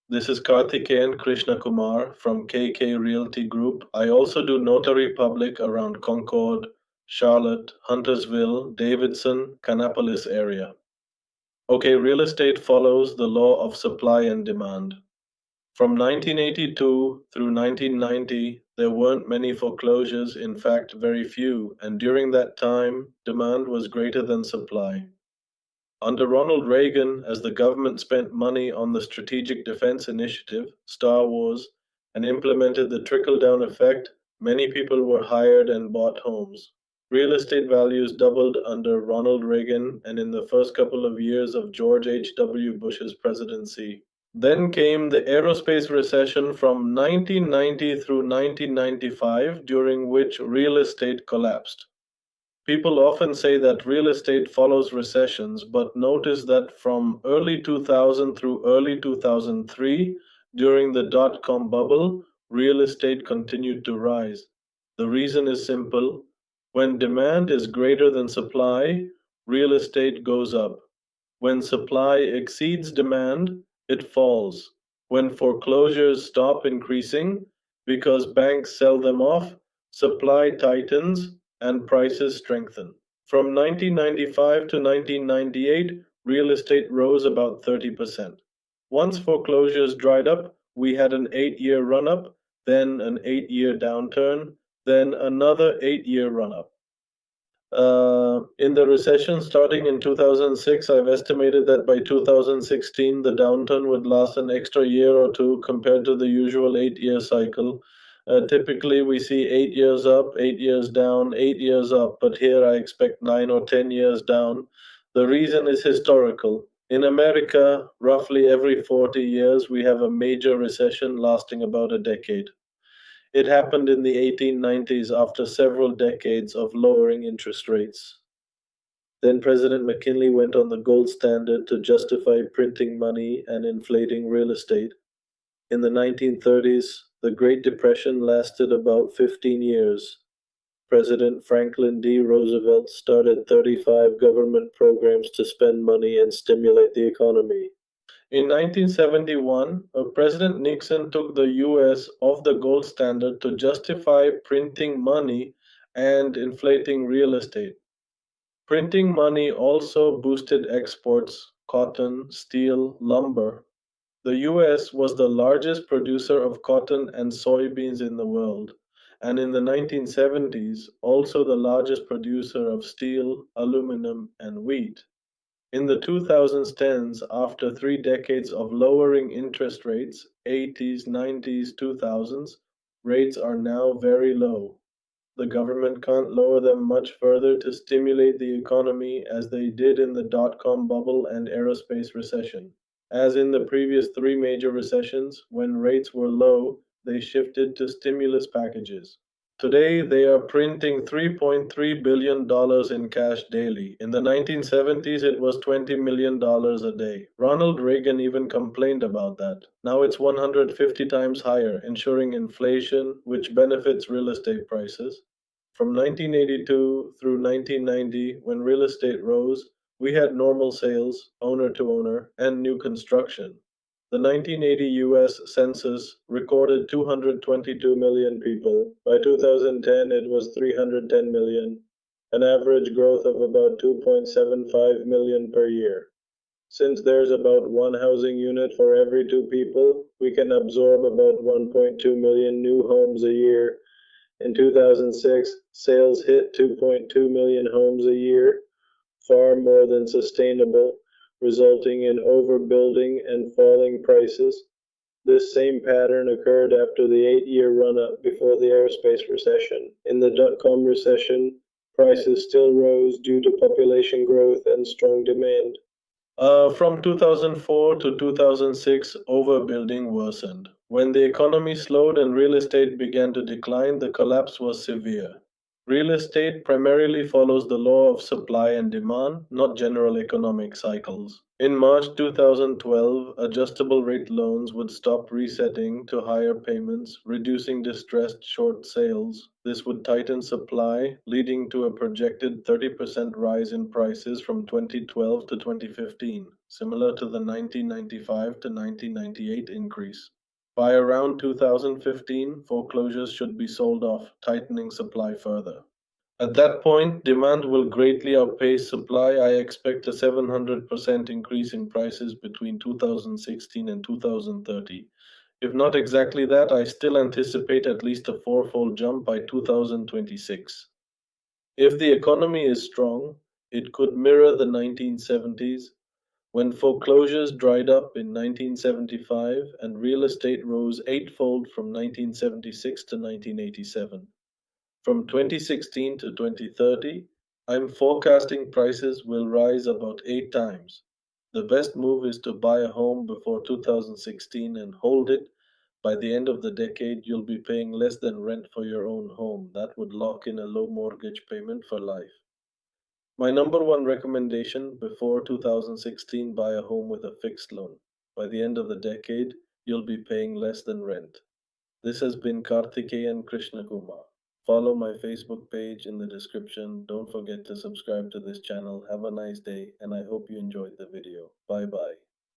This is Karthikeyan Krishna Kumar from KK Realty Group. I also do notary public around Concord, Charlotte, Huntersville, Davidson, Kannapolis area. Okay, real estate follows the law of supply and demand. From 1982 through 1990, there weren't many foreclosures, in fact, very few, and during that time, demand was greater than supply. Under Ronald Reagan, as the government spent money on the Strategic Defense Initiative, Star Wars, and implemented the trickle down effect, many people were hired and bought homes. Real estate values doubled under Ronald Reagan and in the first couple of years of George H.W. Bush's presidency. Then came the aerospace recession from 1990 through 1995, during which real estate collapsed. People often say that real estate follows recessions, but notice that from early 2000 through early 2003, during the dot-com bubble, real estate continued to rise. The reason is simple. When demand is greater than supply, real estate goes up. When supply exceeds demand, it falls. When foreclosures stop increasing because banks sell them off, supply tightens and prices strengthen. From 1995 to 1998, real estate rose about 30%. Once foreclosures dried up, we had an 8-year run up, then an 8-year downturn, then another 8-year run up. In the recession starting in 2006, I've estimated that by 2016, the downturn would last an extra year or two compared to the usual 8-year cycle. Typically, we see 8 years up, 8 years down, 8 years up, but here I expect 9 or 10 years down. The reason is historical. In America, roughly every 40 years, we have a major recession lasting about a decade. It happened in the 1890s after several decades of lowering interest rates. Then President McKinley went on the gold standard to justify printing money and inflating real estate. In the 1930s, the Great Depression lasted about 15 years. President Franklin D. Roosevelt started 35 government programs to spend money and stimulate the economy. In 1971, President Nixon took the US off the gold standard to justify printing money and inflating real estate. Printing money also boosted exports, cotton, steel, lumber. The US was the largest producer of cotton and soybeans in the world, and in the 1970s, also the largest producer of steel, aluminum, and wheat. In the 2010s, after 3 decades of lowering interest rates, 80s, 90s, 2000s, rates are now very low. The government can't lower them much further to stimulate the economy as they did in the dot-com bubble and aerospace recession. As in the previous 3 major recessions, when rates were low, they shifted to stimulus packages. Today, they are printing $3.3 billion in cash daily. In the 1970s, it was $20 million a day. Ronald Reagan even complained about that. Now it's 150 times higher, ensuring inflation, which benefits real estate prices. From 1982 through 1990, when real estate rose, we had normal sales, owner to owner, and new construction. The 1980 US Census recorded 222 million people. By 2010, it was 310 million, an average growth of about 2.75 million per year. Since there's about one housing unit for every 2 people, we can absorb about 1.2 million new homes a year. In 2006, sales hit 2.2 million homes a year, far more than sustainable, resulting in overbuilding and falling prices. This same pattern occurred after the 8-year run-up before the aerospace recession. In the dot-com recession, prices still rose due to population growth and strong demand. From 2004 to 2006, overbuilding worsened. When the economy slowed and real estate began to decline, the collapse was severe. Real estate primarily follows the law of supply and demand, not general economic cycles. In March 2012, adjustable rate loans would stop resetting to higher payments, reducing distressed short sales. This would tighten supply, leading to a projected 30% rise in prices from 2012 to 2015. similar to the 1995 to 1998 increase. By around 2015, foreclosures should be sold off, tightening supply further. At that point, demand will greatly outpace supply. I expect a 700% increase in prices between 2016 and 2030. If not exactly that, I still anticipate at least a fourfold jump by 2026. If the economy is strong, it could mirror the 1970s when foreclosures dried up in 1975 and real estate rose eightfold from 1976 to 1987. From 2016 to 2030, I'm forecasting prices will rise about 8 times. The best move is to buy a home before 2016 and hold it. By the end of the decade, you'll be paying less than rent for your own home. That would lock in a low mortgage payment for life. My number one recommendation: before 2016, buy a home with a fixed loan. By the end of the decade, you'll be paying less than rent. This has been Karthikeyan Krishnakumar. Follow my Facebook page in the description. Don't forget to subscribe to this channel. Have a nice day, and I hope you enjoyed the video. Bye bye.